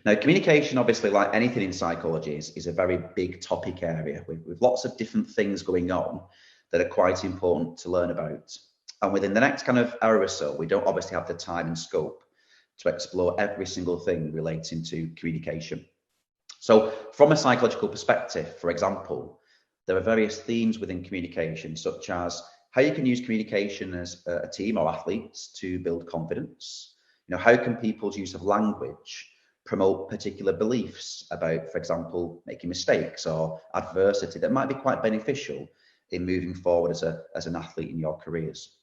Now, communication, obviously, like anything in psychology, is a very big topic area with lots of different things going on that are quite important to learn about. And within the next kind of hour or so, we don't obviously have the time and scope to explore every single thing relating to communication. So from a psychological perspective, for example, there are various themes within communication, such as how you can use communication as a team or athletes to build confidence. How can people's use of language promote particular beliefs about, for example, making mistakes or adversity that might be quite beneficial in moving forward as an athlete in your careers.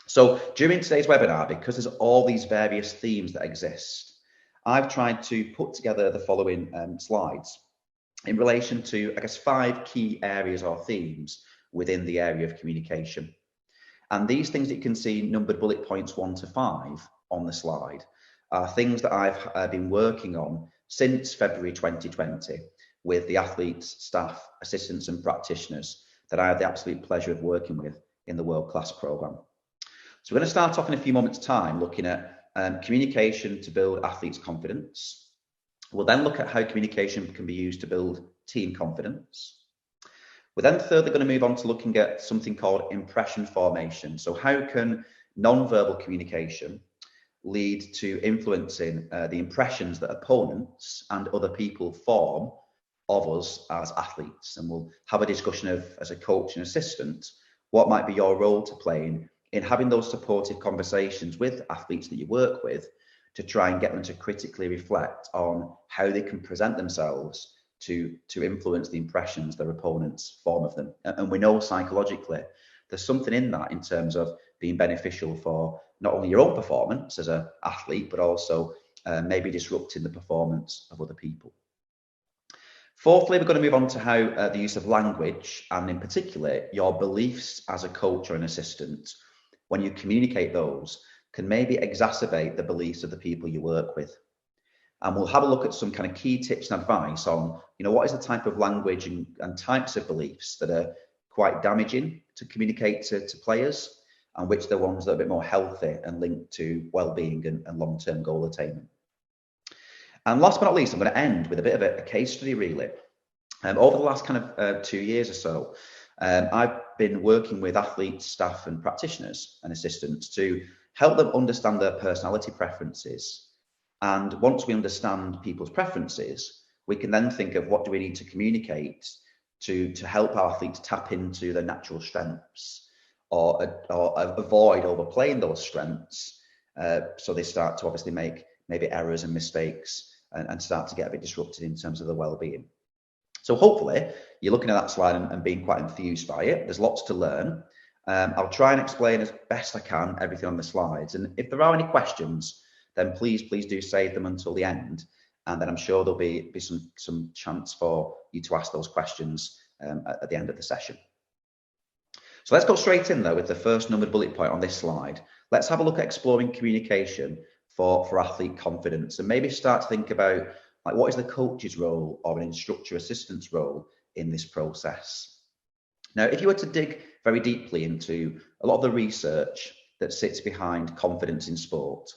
So during today's webinar, because there's all these various themes that exist, I've tried to put together the following slides in relation to, I guess, 5 key areas or themes within the area of communication. And these things that you can see numbered bullet points 1 to 5 on the slide are things that I've been working on since February 2020 with the athletes, staff, assistants and practitioners that I had the absolute pleasure of working with in the World Class programme. So we're going to start off in a few moments' time looking at communication to build athletes' confidence. We'll then look at how communication can be used to build team confidence. We're then thirdly going to move on to looking at something called impression formation. So how can non-verbal communication lead to influencing the impressions that opponents and other people form of us as athletes? And we'll have a discussion of, as a coach and assistant, what might be your role to play in having those supportive conversations with athletes that you work with to try and get them to critically reflect on how they can present themselves to influence the impressions their opponents form of them. And we know psychologically there's something in that in terms of being beneficial for not only your own performance as an athlete, but also maybe disrupting the performance of other people. Fourthly, we're going to move on to how the use of language, and in particular, your beliefs as a coach or an assistant, when you communicate those, can maybe exacerbate the beliefs of the people you work with. And we'll have a look at some kind of key tips and advice on, what is the type of language and types of beliefs that are quite damaging to communicate to players, and which are the ones that are a bit more healthy and linked to well-being and long-term goal attainment. And last but not least, I'm going to end with a bit of a case study, really. Over the last kind of 2 years or so, I've been working with athletes, staff and practitioners and assistants to help them understand their personality preferences. And once we understand people's preferences, we can then think of what do we need to communicate to help our athletes tap into their natural strengths or avoid overplaying those strengths. So they start to obviously make maybe errors and mistakes and start to get a bit disrupted in terms of their well-being. So hopefully you're looking at that slide and being quite enthused by it. There's lots to learn. I'll try and explain as best I can everything on the slides. And if there are any questions, then please do save them until the end. And then I'm sure there'll be some chance for you to ask those questions at the end of the session. So let's go straight in though with the first numbered bullet point on this slide. Let's have a look at exploring communication for athlete confidence, and maybe start to think about what is the coach's role or an instructor assistant's role in this process. Now, if you were to dig very deeply into a lot of the research that sits behind confidence in sport,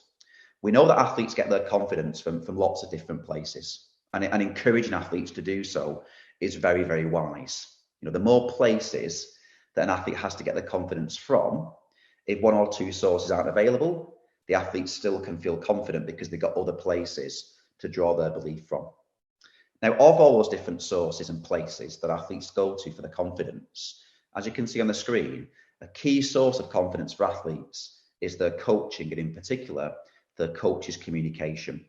we know that athletes get their confidence from lots of different places, and encouraging athletes to do so is very, very wise. The more places that an athlete has to get their confidence from, if 1 or 2 sources aren't available, the athletes still can feel confident because they've got other places to draw their belief from. Now, of all those different sources and places that athletes go to for the confidence, as you can see on the screen, a key source of confidence for athletes is their coaching, and in particular, the coach's communication.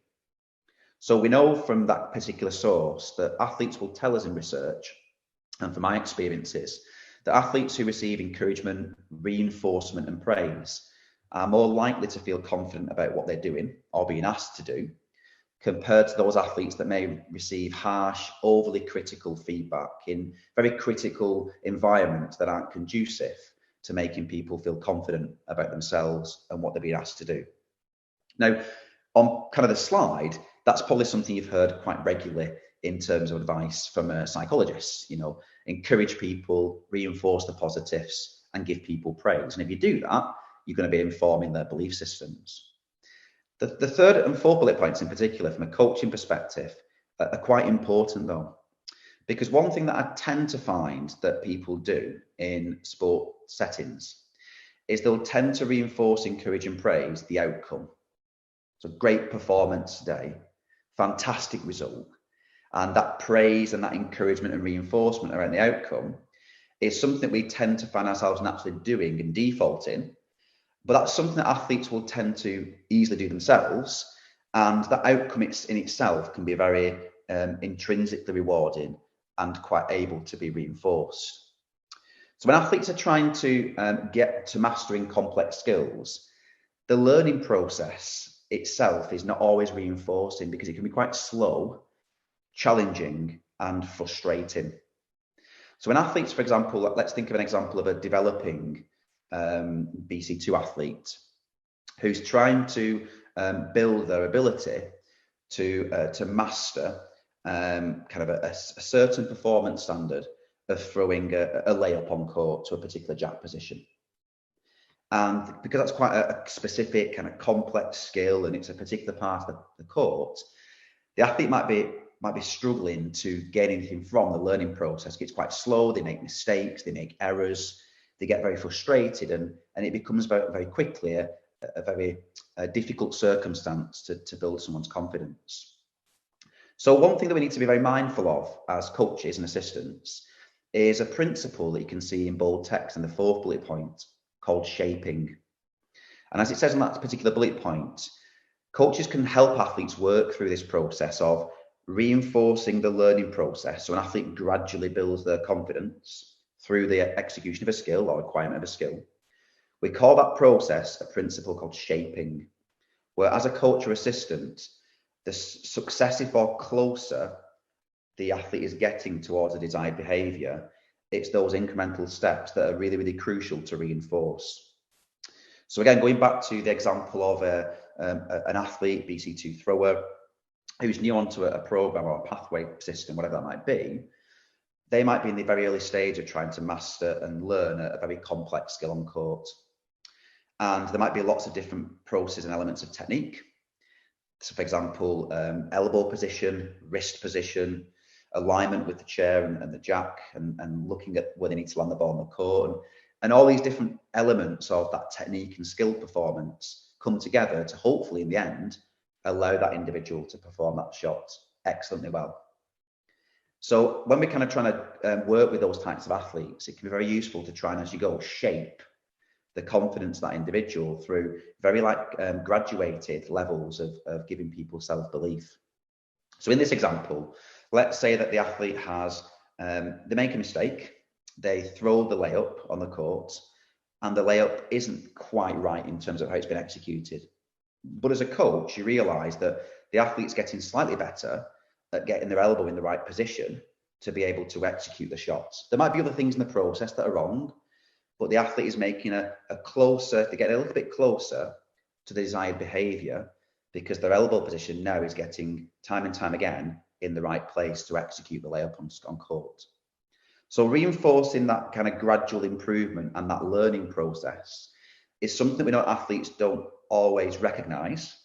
So we know from that particular source that athletes will tell us in research, and from my experiences, that athletes who receive encouragement, reinforcement and praise are more likely to feel confident about what they're doing or being asked to do, compared to those athletes that may receive harsh, overly critical feedback in very critical environments that aren't conducive to making people feel confident about themselves and what they're being asked to do. Now, on kind of the slide, that's probably something you've heard quite regularly in terms of advice from psychologists. Encourage people, reinforce the positives and give people praise. And if you do that, you're going to be informing their belief systems. The third and fourth bullet points in particular, from a coaching perspective, are quite important though. Because one thing that I tend to find that people do in sport settings is they'll tend to reinforce, encourage, and praise the outcome. So great performance today, fantastic result. And that praise and that encouragement and reinforcement around the outcome is something we tend to find ourselves naturally doing and defaulting. But that's something that athletes will tend to easily do themselves. And that outcome in itself can be very intrinsically rewarding and quite able to be reinforced. So when athletes are trying to get to mastering complex skills, the learning process itself is not always reinforcing because it can be quite slow, challenging, and frustrating. So when athletes, for example, let's think of an example of a developing BC2 athlete who's trying to build their ability to master kind of a certain performance standard of throwing a layup on court to a particular jack position. And because that's quite a specific kind of complex skill and it's a particular part of the court, the athlete might be struggling to gain anything from the learning process. It's quite slow, they make mistakes, they make errors, they get very frustrated, and it becomes very quickly a very difficult circumstance to build someone's confidence. So one thing that we need to be very mindful of as coaches and assistants is a principle that you can see in bold text in the fourth bullet point called shaping. And as it says in that particular bullet point, coaches can help athletes work through this process of reinforcing the learning process so an athlete gradually builds their confidence through the execution of a skill or acquirement of a skill. We call that process a principle called shaping, where as a coach or assistant, the successive or closer the athlete is getting towards a desired behavior, it's those incremental steps that are really, really crucial to reinforce. So again, going back to the example of an athlete, BC2 thrower, who's new onto a program or a pathway system, whatever that might be, they might be in the very early stage of trying to master and learn a very complex skill on court. And there might be lots of different processes and elements of technique. So for example, elbow position, wrist position, alignment with the chair and the jack, and looking at where they need to land the ball on the court. And all these different elements of that technique and skill performance come together to hopefully in the end allow that individual to perform that shot excellently well. So when we're kind of trying to work with those types of athletes, it can be very useful to try and, as you go, shape the confidence of that individual through very graduated levels of giving people self-belief. So in this example, let's say that the athlete has, they make a mistake, they throw the layup on the court, and the layup isn't quite right in terms of how it's been executed. But as a coach, you realize that the athlete's getting slightly better at getting their elbow in the right position to be able to execute the shots. There might be other things in the process that are wrong, but the athlete is making they're getting a little bit closer to the desired behavior because their elbow position now is getting time and time again in the right place to execute the layup on court. So reinforcing that kind of gradual improvement and that learning process is something we know athletes don't always recognize.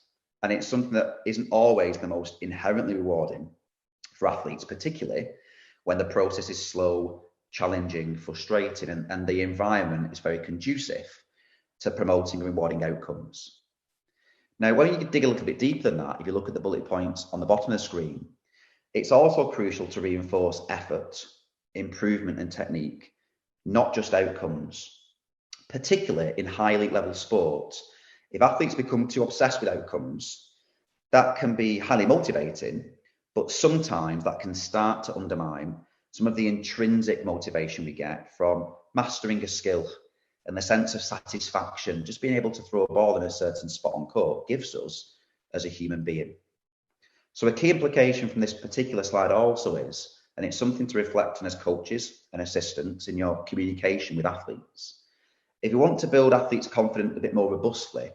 And it's something that isn't always the most inherently rewarding for athletes, particularly when the process is slow, challenging, frustrating, and the environment is very conducive to promoting and rewarding outcomes. Now, when you dig a little bit deeper than that, if you look at the bullet points on the bottom of the screen, it's also crucial to reinforce effort, improvement, and technique, not just outcomes, particularly in high elite level sports. If athletes become too obsessed with outcomes, that can be highly motivating, but sometimes that can start to undermine some of the intrinsic motivation we get from mastering a skill, and the sense of satisfaction just being able to throw a ball in a certain spot on court gives us as a human being. So a key implication from this particular slide also is, and it's something to reflect on as coaches and assistants in your communication with athletes, if you want to build athletes' confidence a bit more robustly,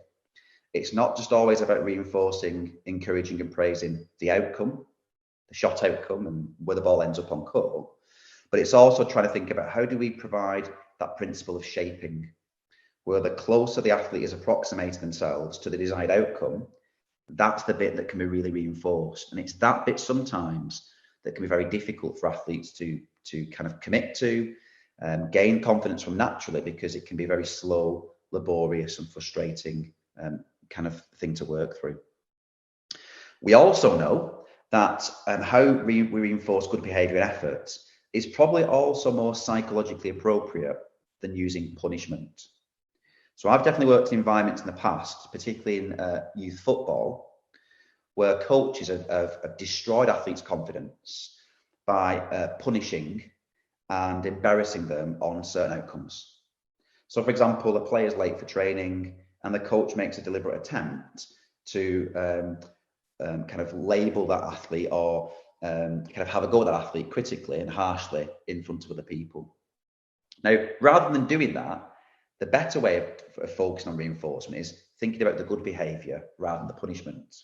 it's not just always about reinforcing, encouraging, and praising the outcome, the shot outcome, and where the ball ends up on court, but it's also trying to think about how do we provide that principle of shaping, where the closer the athlete is approximating themselves to the desired outcome, That's the bit that can be really reinforced. And it's that bit sometimes that can be very difficult for athletes to kind of commit to, gain confidence from naturally, because it can be a very slow, laborious and frustrating kind of thing to work through. We also know that how we reinforce good behaviour and effort is probably also more psychologically appropriate than using punishment. So I've definitely worked in environments in the past, particularly in youth football, where coaches have destroyed athletes' confidence by punishing and embarrassing them on certain outcomes. So, for example, a player's late for training and the coach makes a deliberate attempt to kind of label that athlete or kind of have a go at that athlete critically and harshly in front of other people. Now, rather than doing that, the better way of focusing on reinforcement is thinking about the good behaviour rather than the punishment.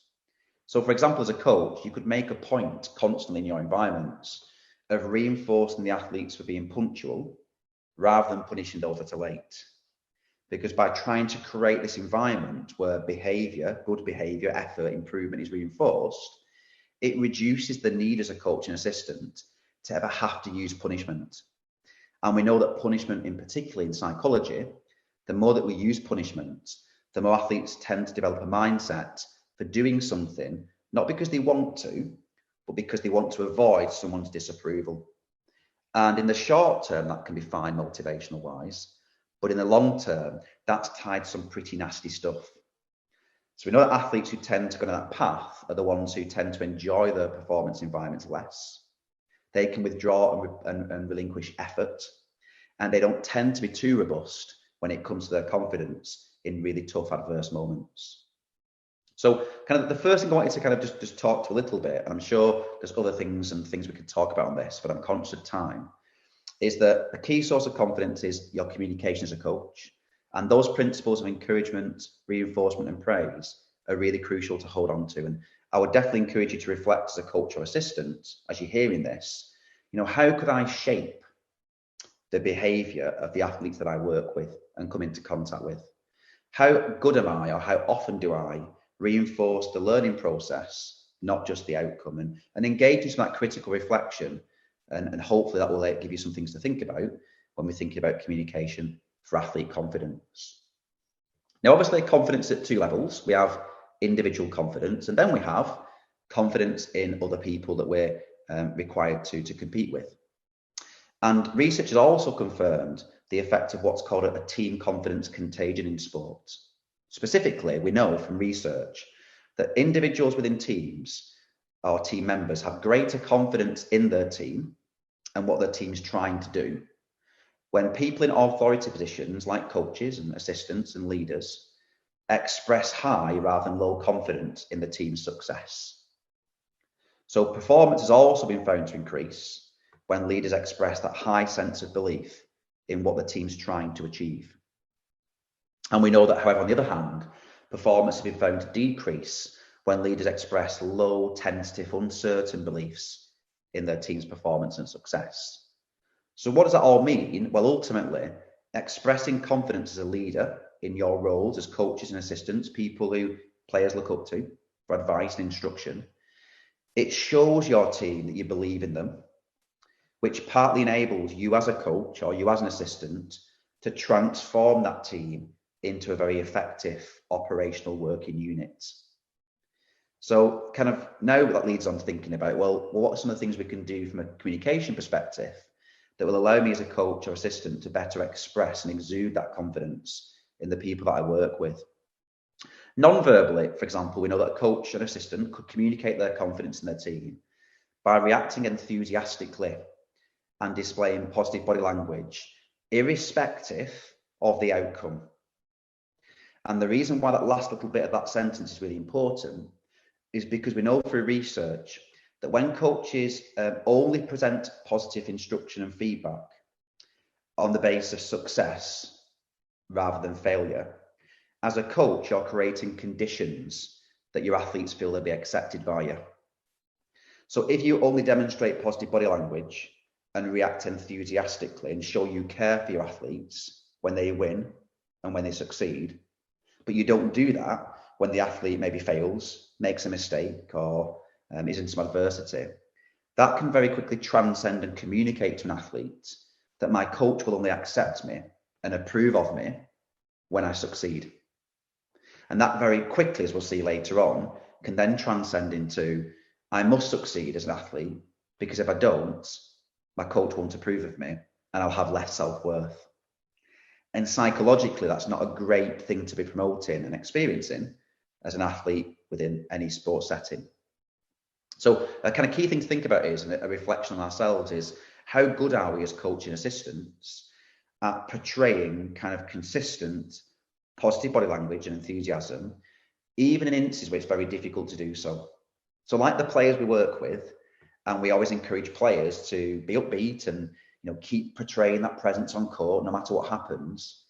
So, for example, as a coach, you could make a point constantly in your environments of reinforcing the athletes for being punctual rather than punishing those that are late. Because by trying to create this environment where behaviour, good behaviour, effort, improvement is reinforced, it reduces the need as a coach and assistant to ever have to use punishment. And we know that punishment, in particular in psychology, the more that we use punishment, the more athletes tend to develop a mindset for doing something, not because they want to, but because they want to avoid someone's disapproval. And in the short term, that can be fine motivational wise, but in the long term, that's tied to some pretty nasty stuff. So we know that athletes who tend to go down that path are the ones who tend to enjoy their performance environments less. They can withdraw and relinquish effort, and they don't tend to be too robust when it comes to their confidence in really tough adverse moments. So kind of the first thing I wanted to kind of just talk to a little bit, and I'm sure there's other things and things we could talk about on this, but I'm conscious of time, is that a key source of confidence is your communication as a coach. And those principles of encouragement, reinforcement and praise are really crucial to hold on to. And I would definitely encourage you to reflect as a coach or assistant, as you're hearing this, how could I shape the behavior of the athletes that I work with and come into contact with? How good am I, or how often do I reinforce the learning process, not just the outcome, and engage in some of that critical reflection, and hopefully that will give you some things to think about when we're thinking about communication for athlete confidence. Now, obviously, confidence at two levels. We have individual confidence, and then we have confidence in other people that we're required to compete with. And research has also confirmed the effect of what's called a team confidence contagion in sports. Specifically, we know from research that individuals within teams or team members have greater confidence in their team and what their team's trying to do when people in authority positions like coaches and assistants and leaders express high rather than low confidence in the team's success. So performance has also been found to increase when leaders express that high sense of belief in what the team's trying to achieve. And we know that, however, on the other hand, performance has been found to decrease when leaders express low, tentative, uncertain beliefs in their team's performance and success. So what does that all mean? Well, ultimately, expressing confidence as a leader in your roles as coaches and assistants, people who players look up to for advice and instruction, it shows your team that you believe in them, which partly enables you as a coach or you as an assistant to transform that team into a very effective operational working unit. So kind of now that leads on to thinking about, well, what are some of the things we can do from a communication perspective that will allow me as a coach or assistant to better express and exude that confidence in the people that I work with? Non-verbally, for example, we know that a coach and assistant could communicate their confidence in their team by reacting enthusiastically and displaying positive body language, irrespective of the outcome. And the reason why that last little bit of that sentence is really important is because we know through research that when coaches only present positive instruction and feedback on the basis of success rather than failure, as a coach, you're creating conditions that your athletes feel they'll be accepted by you. So if you only demonstrate positive body language and react enthusiastically and show you care for your athletes when they win and when they succeed, but you don't do that when the athlete maybe fails, makes a mistake, or is in some adversity, that can very quickly transcend and communicate to an athlete that my coach will only accept me and approve of me when I succeed. And that very quickly, as we'll see later on, can then transcend into I must succeed as an athlete, because if I don't, my coach won't approve of me and I'll have less self-worth. And psychologically, that's not a great thing to be promoting and experiencing as an athlete within any sports setting. So a kind of key thing to think about is, and a reflection on ourselves is, how good are we as coaching assistants at portraying kind of consistent, positive body language and enthusiasm, even in instances where it's very difficult to do so. So like the players we work with, and we always encourage players to be upbeat and keep portraying that presence on court no matter what happens.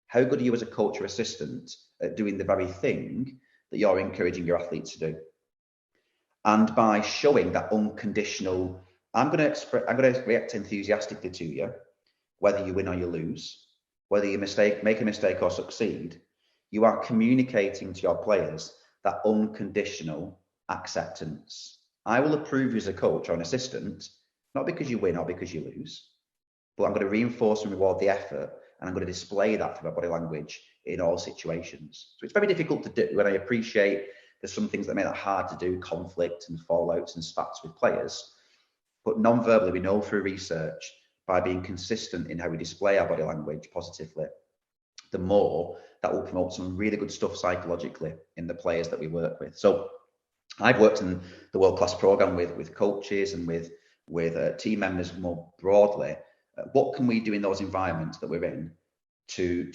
How good are you as a coach or assistant at doing the very thing that you're encouraging your athletes to do? And by showing that unconditional, I'm going to react enthusiastically to you, whether you win or you lose, whether you make a mistake or succeed, you are communicating to your players that unconditional acceptance. I will approve you as a coach or an assistant, not because you win or because you lose, but I'm going to reinforce and reward the effort, and I'm going to display that through my body language in all situations. So it's very difficult to do, and I appreciate there's some things that make that hard to do, conflict and fallouts and spats with players. But non-verbally, we know through research, by being consistent in how we display our body language positively, the more that will promote some really good stuff psychologically in the players that we work with. So I've worked in the World Class program with coaches and with team members more broadly. What can we do in those environments that we're in to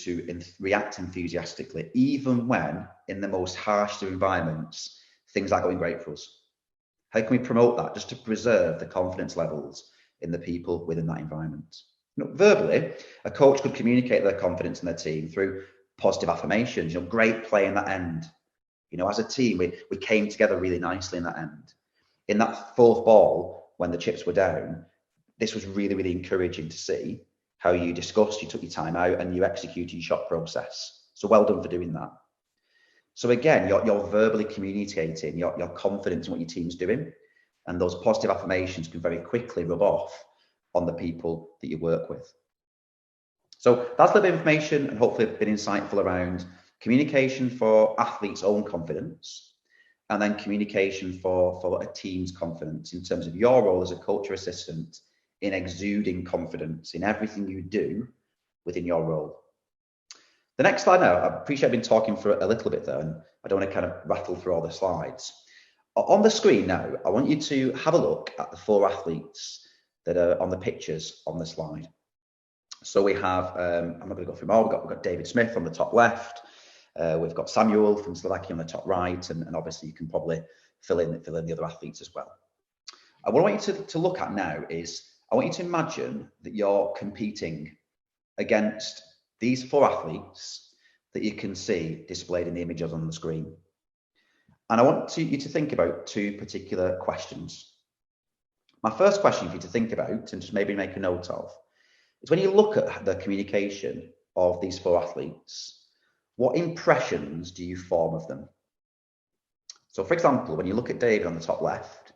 react enthusiastically, even when in the most harsh of environments, things aren't going great for us? How can we promote that just to preserve the confidence levels in the people within that environment? Verbally, a coach could communicate their confidence in their team through positive affirmations. Great play in that end. As a team, we came together really nicely in that end. In that fourth ball, when the chips were down, this was really, really encouraging to see how you discussed, you took your time out, and you executed your shot process. So well done for doing that. So again, you're verbally communicating your confidence in what your team's doing, and those positive affirmations can very quickly rub off on the people that you work with. So that's a little bit of information, and hopefully been insightful around communication for athletes' own confidence, and then communication for a team's confidence in terms of your role as a coach or assistant in exuding confidence in everything you do within your role. The next slide now, I appreciate I've been talking for a little bit there, and I don't want to kind of rattle through all the slides. On the screen now, I want you to have a look at the 4 athletes that are on the pictures on the slide. So we have, I'm not going to go through them all, we've got David Smith on the top left, we've got Samuel from Slovakia on the top right, and obviously you can probably fill in the other athletes as well. What I want you to look at now is, I want you to imagine that you're competing against these 4 athletes that you can see displayed in the images on the screen. And I want you to think about 2 particular questions. My first question for you to think about, and just maybe make a note of, is when you look at the communication of these 4 athletes, what impressions do you form of them? So for example, when you look at David on the top left,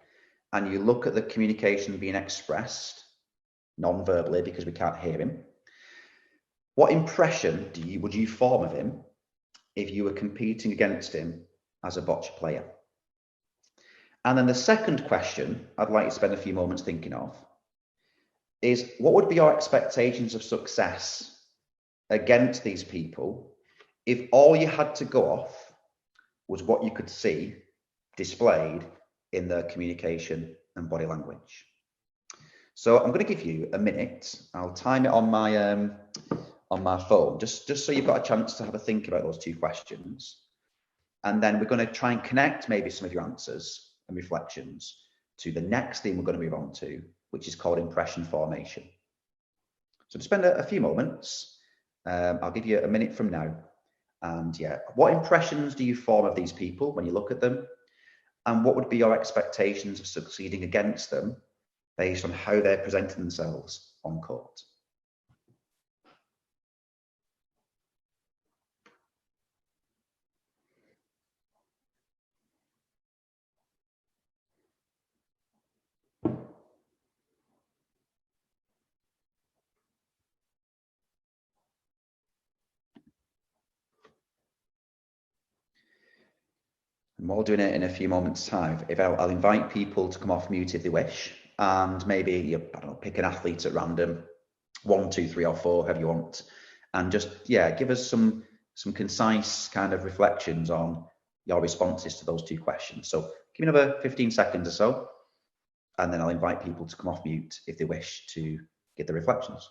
and you look at the communication being expressed non-verbally because we can't hear him, what impression would you form of him if you were competing against him as a bocce player? And then the second question I'd like you to spend a few moments thinking of is, what would be your expectations of success against these people if all you had to go off was what you could see displayed in their communication and body language? So I'm going to give you a minute. I'll time it on my phone, just so you've got a chance to have a think about those 2 questions. And then we're going to try and connect maybe some of your answers and reflections to the next thing we're going to move on to, which is called impression formation. So to spend a few moments, I'll give you a minute from now. And yeah, what impressions do you form of these people when you look at them? And what would be your expectations of succeeding against them based on how they're presenting themselves on court? And while doing it in a few moments' time, if I'll invite people to come off mute if they wish, and maybe, I don't know, pick an athlete at random, 1, 2, 3, or 4, however you want, and just, give us some concise kind of reflections on your responses to those 2 questions. So give me another 15 seconds or so, and then I'll invite people to come off mute if they wish to give the reflections.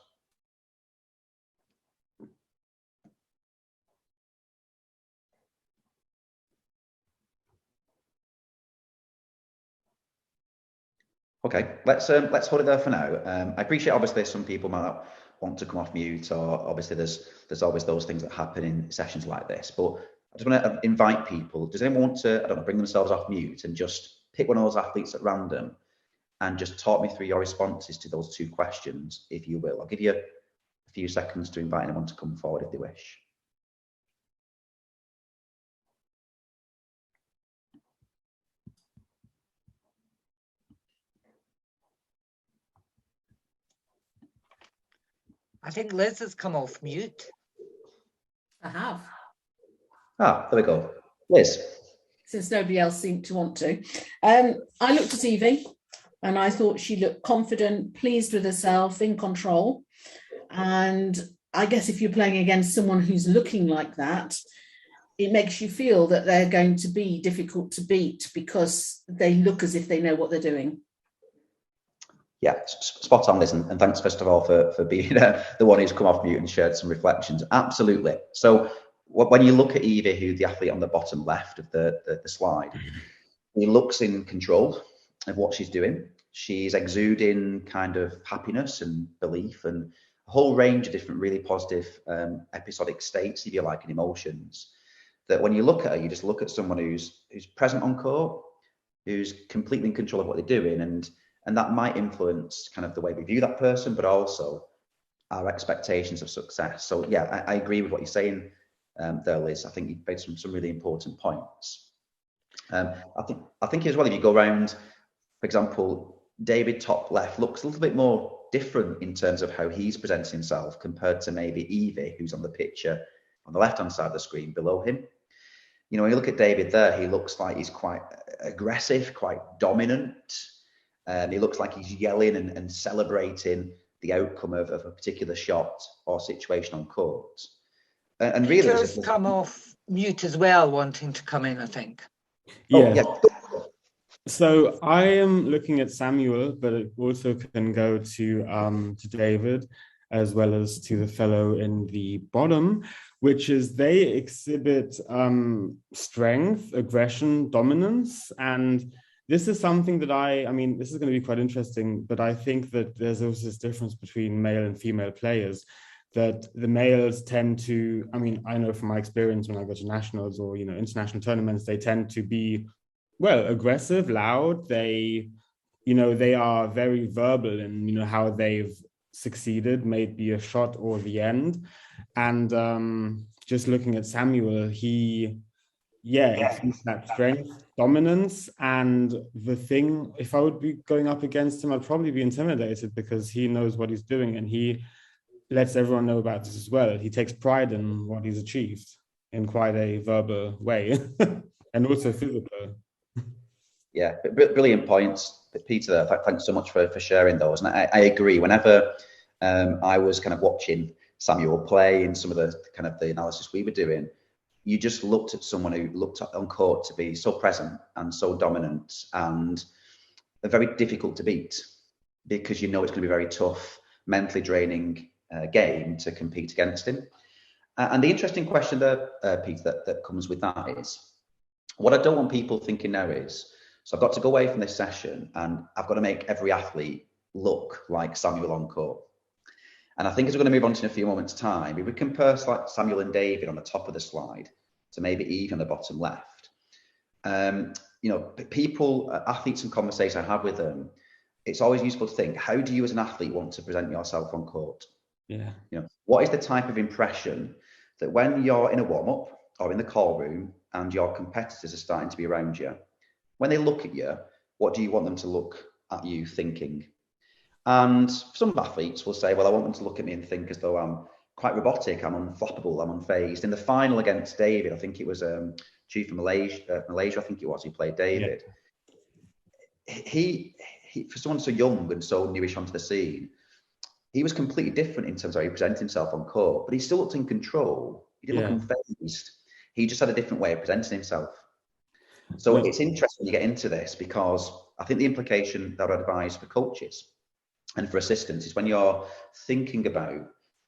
Okay, let's hold it there for now. I appreciate, obviously, some people might not want to come off mute, or obviously there's always those things that happen in sessions like this. But I just want to invite people. Does anyone want to, I don't know, bring themselves off mute and just pick one of those athletes at random and just talk me through your responses to those 2 questions, if you will? I'll give you a few seconds to invite anyone to come forward if they wish. I think Liz has come off mute. I have. Ah, there we go. Liz. Since nobody else seemed to want to. I looked at Evie and I thought she looked confident, pleased with herself, in control. And I guess if you're playing against someone who's looking like that, it makes you feel that they're going to be difficult to beat because they look as if they know what they're doing. Yeah, spot on, Liz, and thanks first of all for being the one who's come off mute and shared some reflections. Absolutely. So when you look at Evie, who the athlete on the bottom left of the slide, he looks in control of what she's doing. She's exuding kind of happiness and belief and a whole range of different really positive episodic states, if you like, and emotions. That when you look at her, you just look at someone who's present on court, who's completely in control of what they're doing, and that might influence kind of the way we view that person, but also our expectations of success. So yeah, I agree with what you're saying there, Liz. I think you've made some really important points. I think as well, if you go around, for example, David top left looks a little bit more different in terms of how he's presenting himself compared to maybe Evie, who's on the picture on the left-hand side of the screen below him. You know, when you look at David there, he looks like he's quite aggressive, quite dominant. He looks like he's yelling and celebrating the outcome of a particular shot or situation on court. And really, Peter's come off mute as well, wanting to come in, I think. Yeah. So I am looking at Samuel, but it also can go to David, as well as to the fellow in the bottom, which is they exhibit strength, aggression, dominance. And this is something that I mean, this is going to be quite interesting, but I think that there's also this difference between male and female players, that the males tend to, I mean, I know from my experience when I go to nationals or, international tournaments, they tend to be, well, aggressive, loud. They are very verbal in, how they've succeeded, maybe a shot or the end. And just looking at Samuel, he's that strength, dominance. And the thing, if I would be going up against him, I'd probably be intimidated because he knows what he's doing and he lets everyone know about this as well. He takes pride in what he's achieved in quite a verbal way and also physical. Yeah, brilliant points, Peter. Thanks so much for sharing those. And I agree. Whenever I was kind of watching Samuel play in some of the kind of the analysis we were doing, you just looked at someone who looked on court to be so present and so dominant and very difficult to beat, because it's going to be very tough, mentally draining game to compete against him. And the interesting question there, Peter, that comes with that is, what I don't want people thinking now is, so I've got to go away from this session and I've got to make every athlete look like Samuel on court. And I think as we're going to move on to in a few moments' time, if we compare Samuel and David on the top of the slide to maybe Eve on the bottom left, people, athletes and conversations I have with them, it's always useful to think, how do you as an athlete want to present yourself on court? Yeah. What is the type of impression that when you're in a warm-up or in the call room and your competitors are starting to be around you, when they look at you, what do you want them to look at you thinking? And some athletes will say, well, I want them to look at me and think as though I'm quite robotic, I'm unflappable, I'm unfazed. In the final against David, I think it was Chief from Malaysia, I think it was, he played David. Yeah. He, for someone so young and so newish onto the scene, he was completely different in terms of how he presented himself on court, but he still looked in control. He didn't look unfazed. He just had a different way of presenting himself. So it's interesting when you get into this, because I think the implication that I'd advise for coaches and for assistants is when you're thinking about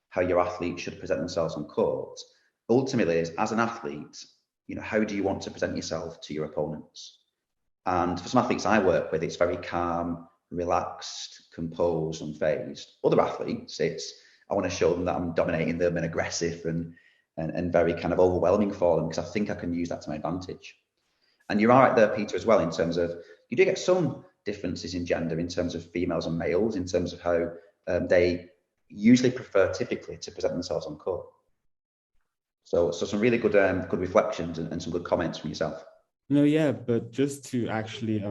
how your athletes should present themselves on court, ultimately is, as an athlete, how do you want to present yourself to your opponents? And for some athletes I work with, it's very calm, relaxed, composed, unfazed. Other athletes, it's, I want to show them that I'm dominating them and aggressive and very kind of overwhelming for them, because I think I can use that to my advantage. And you're right there, Peter, as well, in terms of, you do get some differences in gender in terms of females and males, in terms of how they usually prefer typically to present themselves on court. So some really good reflections and some good comments from yourself. No, yeah, but just to actually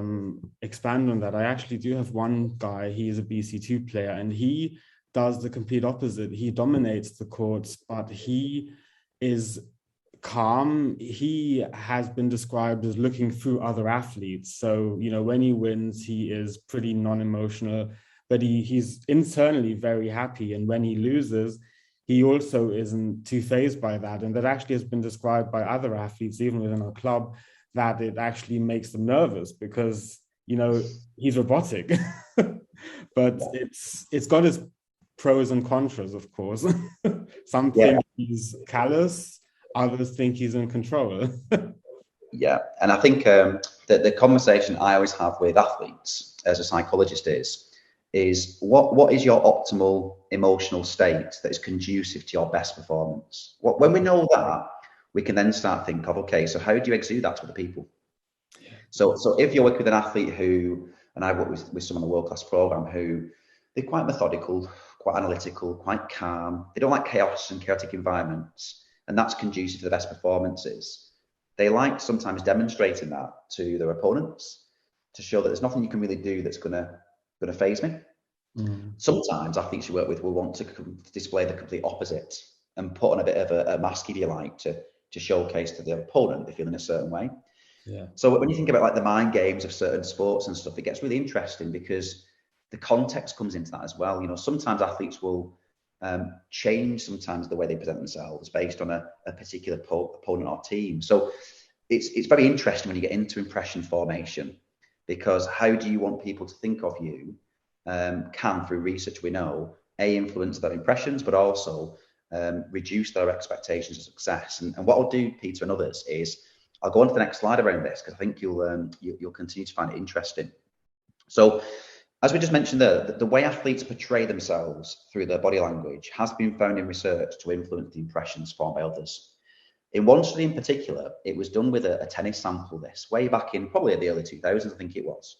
expand on that, I actually do have one guy, he is a BC2 player, and he does the complete opposite. He dominates the courts, but he is calm. He has been described as looking through other athletes. So, when he wins, he is pretty non-emotional, but he's internally very happy. And when he loses, he also isn't too fazed by that. And that actually has been described by other athletes, even within our club, that it actually makes them nervous because, he's robotic. But it's got its pros and contras, of course. Some think he's callous, others think he's in control. Yeah, and I think that the conversation I always have with athletes as a psychologist is what is your optimal emotional state that is conducive to your best performance? When we know that, we can then start thinking of, okay, so how do you exude that to other people? Yeah. So if you're working with an athlete who, and I work with some on the world-class program, who they're quite methodical, quite analytical, quite calm. They don't like chaos and chaotic environments, and that's conducive to the best performances. They like sometimes demonstrating that to their opponents to show that there's nothing you can really do that's gonna faze me. Mm. Sometimes athletes you work with will want to display the complete opposite and put on a bit of a mask, if you like, to showcase to the opponent they feel in a certain way. Yeah. So when you think about like the mind games of certain sports and stuff, it gets really interesting because the context comes into that as well. Sometimes athletes will change sometimes the way they present themselves based on a particular opponent or team. So it's very interesting when you get into impression formation, because how do you want people to think of you can, through research we know, influence their impressions, but also reduce their expectations of success. And what I'll do, Peter and others, is I'll go on to the next slide around this, because I think you'll continue to find it interesting. So as we just mentioned there, the way athletes portray themselves through their body language has been found in research to influence the impressions formed by others. In one study in particular, it was done with a tennis sample, this way back in probably the early 2000s, I think it was,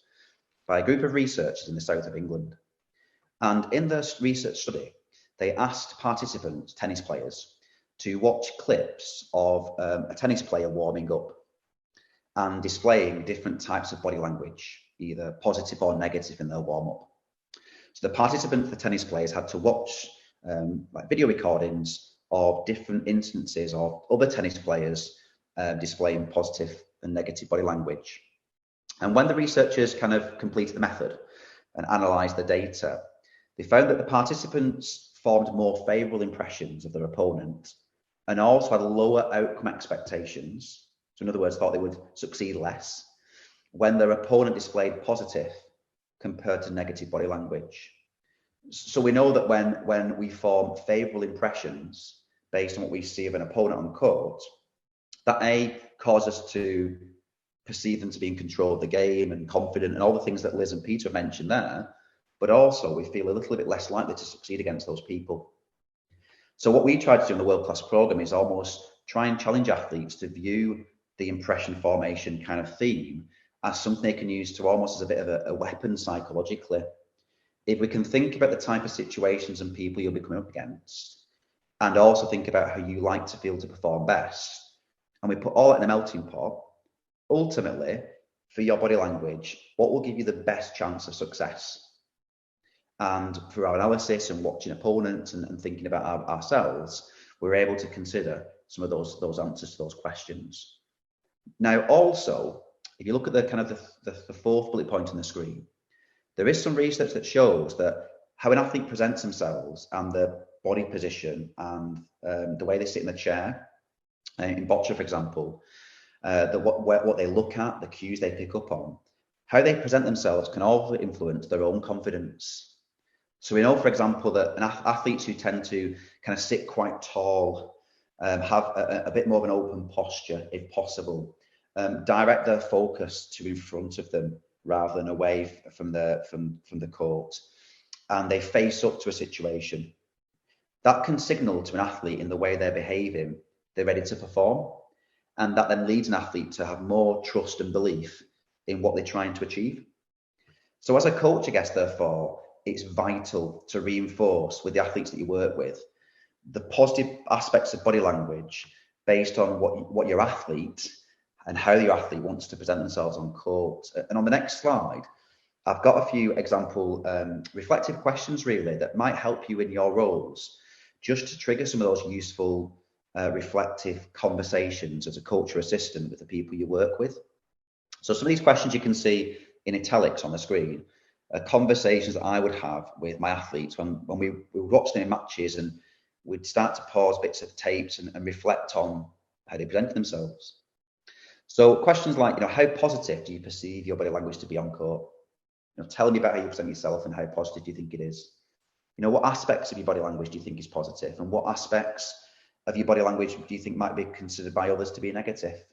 by a group of researchers in the south of England. And in their research study, they asked participants, tennis players, to watch clips of a tennis player warming up and displaying different types of body language, either positive or negative, in their warm-up. So the participants, the tennis players, had to watch like video recordings of different instances of other tennis players displaying positive and negative body language. And when the researchers kind of completed the method and analysed the data, they found that the participants formed more favourable impressions of their opponent and also had lower outcome expectations. So in other words, thought they would succeed less when their opponent displayed positive compared to negative body language. So we know that when we form favourable impressions based on what we see of an opponent on court, that causes us to perceive them to be in control of the game and confident and all the things that Liz and Peter mentioned there, but also we feel a little bit less likely to succeed against those people. So what we try to do in the World Class Programme is almost try and challenge athletes to view the impression formation kind of theme as something they can use to almost as a bit of a weapon psychologically. If we can think about the type of situations and people you'll be coming up against, and also think about how you like to feel to perform best, and we put all that in a melting pot, ultimately, for your body language, what will give you the best chance of success? And through our analysis and watching opponents and thinking about ourselves, we're able to consider some of those answers to those questions. Now, also, if you look at the kind of the fourth bullet point on the screen, there is some research that shows that how an athlete presents themselves and their body position and the way they sit in the chair, in boccia, for example, what they look at, the cues they pick up on, how they present themselves can also influence their own confidence. So we know, for example, that athletes who tend to kind of sit quite tall, have a bit more of an open posture, if possible, direct their focus to in front of them rather than away from the court, and they face up to a situation. That can signal to an athlete in the way they're behaving, they're ready to perform, and that then leads an athlete to have more trust and belief in what they're trying to achieve. So as a coach, I guess, therefore, it's vital to reinforce with the athletes that you work with the positive aspects of body language based on what your athlete and how your athlete wants to present themselves on court. And on the next slide, I've got a few example reflective questions really that might help you in your roles, just to trigger some of those useful reflective conversations as a coach or assistant with the people you work with. So some of these questions you can see in italics on the screen are conversations that I would have with my athletes when we were watching their matches, and we'd start to pause bits of tapes and reflect on how they present themselves. So questions like, how positive do you perceive your body language to be on court? Tell me about how you present yourself and how positive do you think it is? What aspects of your body language do you think is positive, and what aspects of your body language do you think might be considered by others to be negative?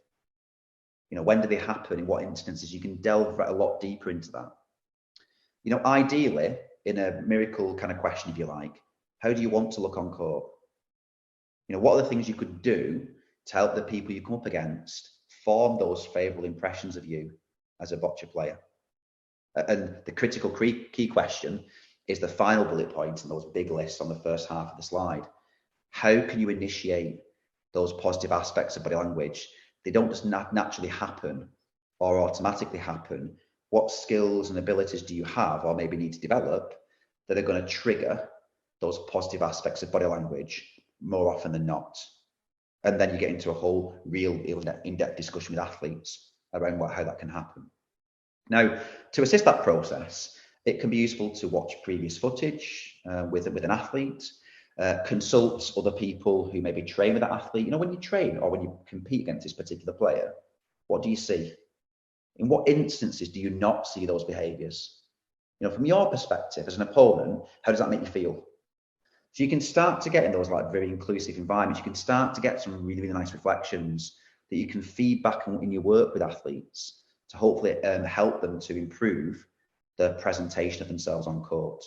When do they happen? In what instances? You can delve a lot deeper into that. Ideally, in a miracle kind of question, if you like, how do you want to look on court? What are the things you could do to help the people you come up against form those favourable impressions of you as a boccia player? And the critical key question is the final bullet point in those big lists on the first half of the slide. How can you initiate those positive aspects of body language? They don't just naturally happen or automatically happen. What skills and abilities do you have or maybe need to develop that are going to trigger those positive aspects of body language more often than not? And then you get into a whole real in-depth discussion with athletes around how that can happen. Now, to assist that process, it can be useful to watch previous footage with an athlete, consult other people who maybe train with that athlete. When you train or when you compete against this particular player, what do you see? In what instances do you not see those behaviours? From your perspective as an opponent, how does that make you feel? So you can start to get in those very inclusive environments. You can start to get some really, really nice reflections that you can feed back in your work with athletes to hopefully help them to improve the presentation of themselves on court.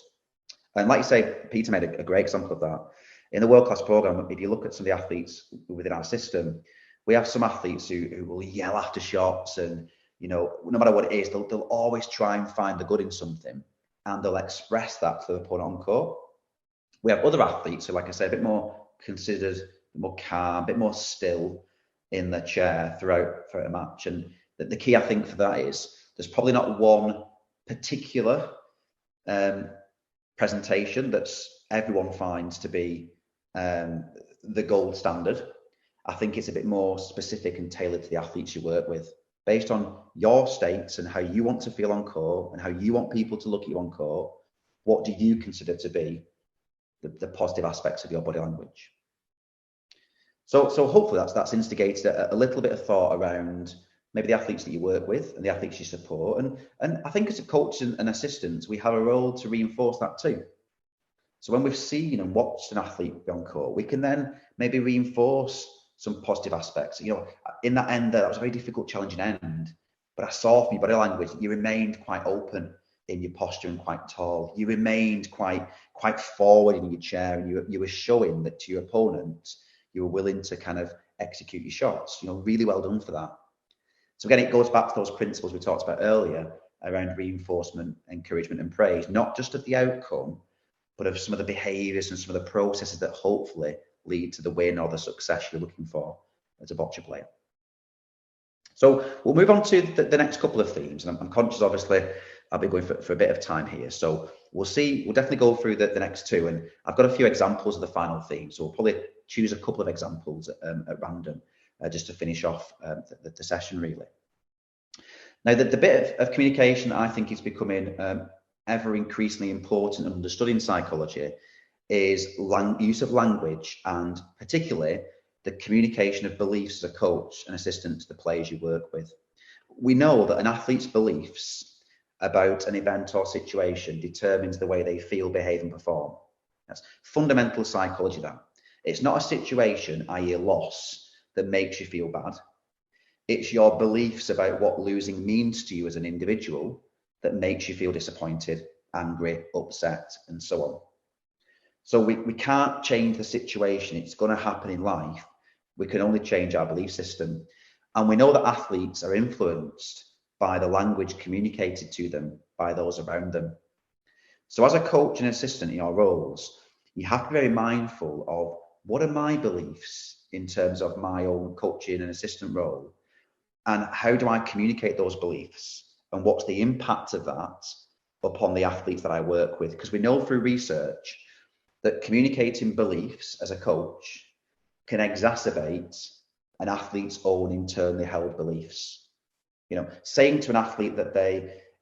And like you say, Peter made a great example of that. In the World Class Programme, if you look at some of the athletes within our system, we have some athletes who will yell after shots, and no matter what it is, they'll always try and find the good in something, and they'll express that to the opponent on court. We have other athletes who, like I say, a bit more considered, a bit more calm, a bit more still in the chair throughout a match. And the key, I think, for that is there's probably not one particular presentation that everyone finds to be the gold standard. I think it's a bit more specific and tailored to the athletes you work with, based on your states and how you want to feel on court and how you want people to look at you on court. What do you consider to be the positive aspects of your body language? So hopefully that's instigated a little bit of thought around maybe the athletes that you work with and the athletes you support. And I think as a coach and assistants, we have a role to reinforce that too. So when we've seen and watched an athlete be on court, we can then maybe reinforce some positive aspects. In that end, that was a very difficult, challenging end, but I saw from your body language that you remained quite open in your posture and quite tall. You remained quite forward in your chair, and you were showing that to your opponent, you were willing to kind of execute your shots. Really well done for that. So again, it goes back to those principles we talked about earlier around reinforcement, encouragement, and praise, not just of the outcome, but of some of the behaviours and some of the processes that hopefully lead to the win or the success you're looking for as a boccia player. So we'll move on to the next couple of themes, and I'm conscious, obviously, I'll be going for a bit of time here. So we'll definitely go through the next two, and I've got a few examples of the final theme, so we'll probably choose a couple of examples at random. just to finish off the session really. Now, the bit of communication that I think is becoming ever increasingly important and understood in psychology is use of language, and particularly the communication of beliefs as a coach and assistant to the players you work with. We know that an athlete's beliefs about an event or situation determines the way they feel, behave, and perform. That's fundamental psychology, that. It's not a situation, i.e. a loss, that makes you feel bad. It's your beliefs about what losing means to you as an individual that makes you feel disappointed, angry, upset, and so on. So we can't change the situation. It's going to happen in life. We can only change our belief system. And we know that athletes are influenced by the language communicated to them by those around them. So as a coach and assistant in your roles, you have to be very mindful of what are my beliefs in terms of my own coaching and assistant role, and how do I communicate those beliefs, and what's the impact of that upon the athletes that I work with? Because we know through research that communicating beliefs as a coach can exacerbate an athlete's own internally held beliefs. You know, saying to an athlete that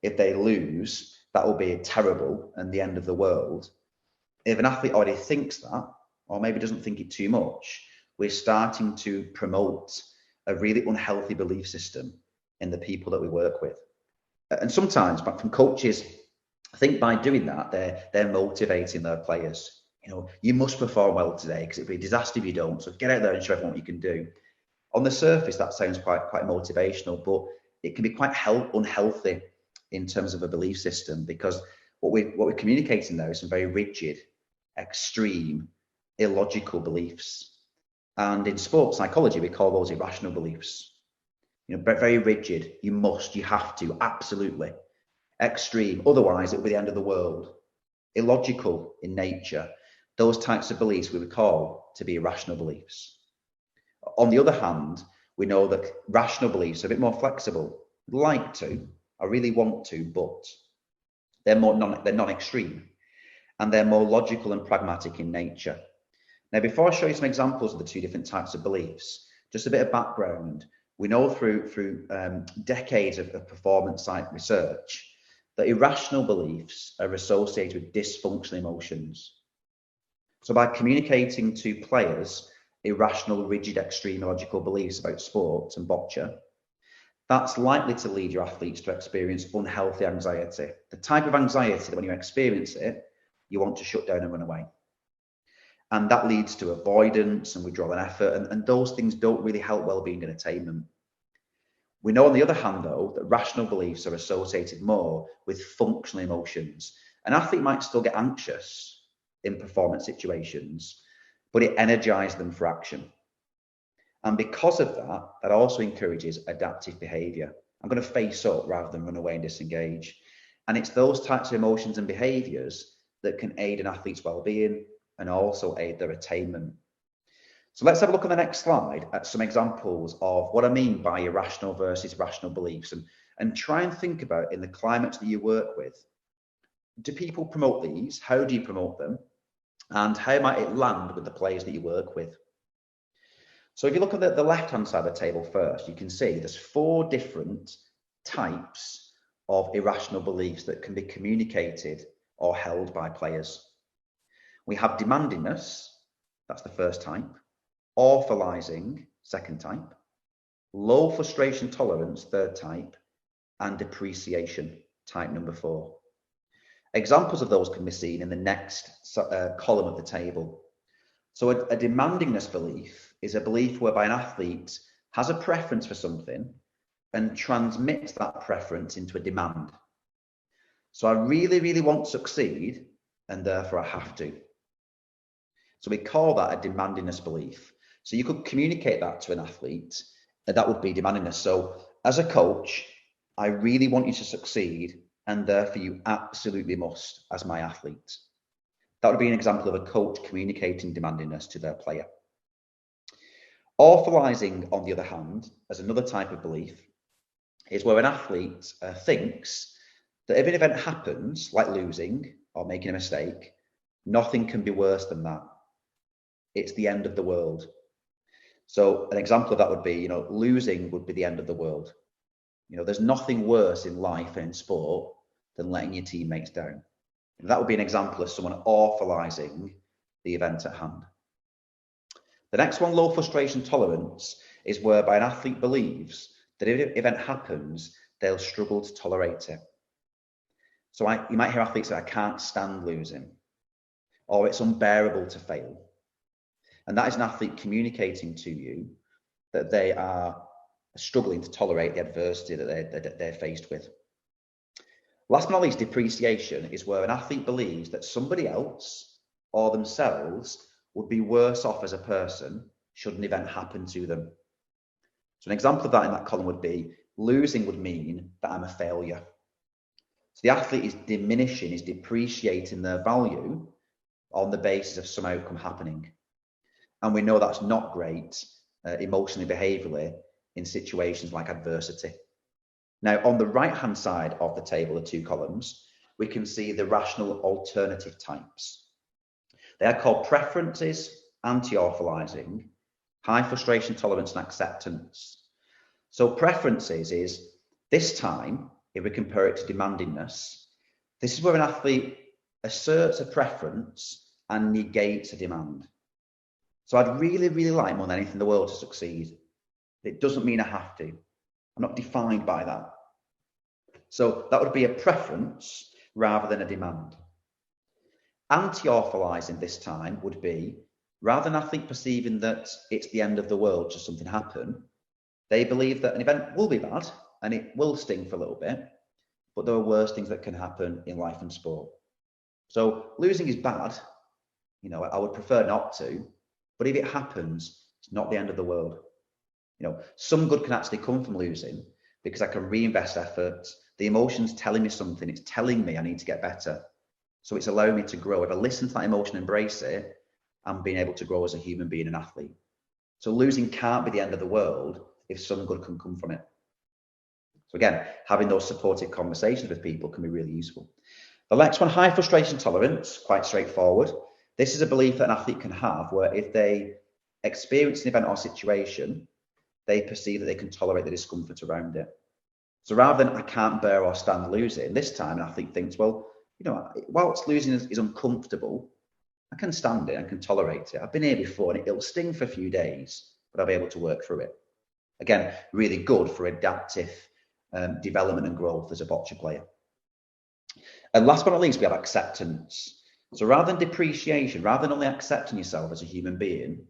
if they lose, that will be terrible and the end of the world. If an athlete already thinks that, or maybe doesn't think it too much, we're starting to promote a really unhealthy belief system in the people that we work with. And sometimes, but from coaches, I think by doing that, they're motivating their players. You know, you must perform well today because it'd be a disaster if you don't. So get out there and show everyone what you can do. On the surface, that sounds quite motivational, but it can be quite unhealthy in terms of a belief system, because what we're communicating there is some very rigid, extreme, illogical beliefs. And in sports psychology, we call those irrational beliefs. You know, very rigid. You must, you have to, absolutely. Extreme, otherwise it will be the end of the world. Illogical in nature. Those types of beliefs we would call to be irrational beliefs. On the other hand, we know that rational beliefs are a bit more flexible. Like to, I really want to, but they're non-extreme, and they're more logical and pragmatic in nature. Now, before I show you some examples of the two different types of beliefs, just a bit of background. We know through decades of performance science research that irrational beliefs are associated with dysfunctional emotions. So by communicating to players irrational, rigid, extreme, illogical beliefs about sports and bocce, that's likely to lead your athletes to experience unhealthy anxiety. The type of anxiety that when you experience it, you want to shut down and run away. And that leads to avoidance and withdrawal and effort, and those things don't really help well-being and attainment. We know, on the other hand, though, that rational beliefs are associated more with functional emotions. An athlete might still get anxious in performance situations, but it energizes them for action. And because of that, that also encourages adaptive behavior. I'm going to face up rather than run away and disengage. And it's those types of emotions and behaviors that can aid an athlete's well-being and also aid their attainment. So let's have a look on the next slide at some examples of what I mean by irrational versus rational beliefs, and try and think about, in the climates that you work with, do people promote these? How do you promote them? And how might it land with the players that you work with? So if you look at the left-hand side of the table first, you can see there's 4 different types of irrational beliefs that can be communicated or held by players. We have demandingness, that's the first type, awfulizing, second type, low frustration tolerance, third type, and depreciation, type number 4. Examples of those can be seen in the next column of the table. So a demandingness belief is a belief whereby an athlete has a preference for something and transmits that preference into a demand. So I really, really want to succeed, and therefore I have to. So we call that a demandingness belief. So you could communicate that to an athlete, and that would be demandingness. So as a coach, I really want you to succeed, and therefore you absolutely must as my athlete. That would be an example of a coach communicating demandingness to their player. Awfulizing, on the other hand, as another type of belief, is where an athlete thinks that if an event happens, like losing or making a mistake, nothing can be worse than that. It's the end of the world. So an example of that would be, losing would be the end of the world. There's nothing worse in life and in sport than letting your teammates down. And that would be an example of someone awfulizing the event at hand. The next one, low frustration tolerance, is whereby an athlete believes that if an event happens, they'll struggle to tolerate it. So you might hear athletes say, I can't stand losing, or it's unbearable to fail. And that is an athlete communicating to you that they are struggling to tolerate the adversity that they're faced with. Last but not least, depreciation is where an athlete believes that somebody else or themselves would be worse off as a person should an event happen to them. So an example of that in that column would be, losing would mean that I'm a failure. So the athlete is diminishing, is depreciating their value on the basis of some outcome happening. And we know that's not great emotionally, behaviourally in situations like adversity. Now, on the right-hand side of the table, the two columns, we can see the rational alternative types. They are called preferences, anti-awfulizing, high frustration tolerance, and acceptance. So preferences is, this time, if we compare it to demandingness, this is where an athlete asserts a preference and negates a demand. So I'd really, really like more than anything in the world to succeed. It doesn't mean I have to. I'm not defined by that. So that would be a preference rather than a demand. Anti-awfulizing this time would be, rather than an athlete perceiving that it's the end of the world should something happen, they believe that an event will be bad and it will sting for a little bit, but there are worse things that can happen in life and sport. So losing is bad. I would prefer not to, but if it happens, it's not the end of the world. Some good can actually come from losing because I can reinvest effort. The emotion's telling me something. It's telling me I need to get better. So it's allowing me to grow. If I listen to that emotion, embrace it, I'm being able to grow as a human being and athlete. So losing can't be the end of the world if some good can come from it. So again, having those supportive conversations with people can be really useful. The next one, high frustration tolerance, quite straightforward. This is a belief that an athlete can have where if they experience an event or situation, they perceive that they can tolerate the discomfort around it. So rather than I can't bear or stand losing, this time an athlete thinks, well, whilst losing is uncomfortable, I can stand it, I can tolerate it. I've been here before and it'll sting for a few days, but I'll be able to work through it. Again, really good for adaptive development and growth as a bocce player. And last but not least, we have acceptance. So rather than depreciation, rather than only accepting yourself as a human being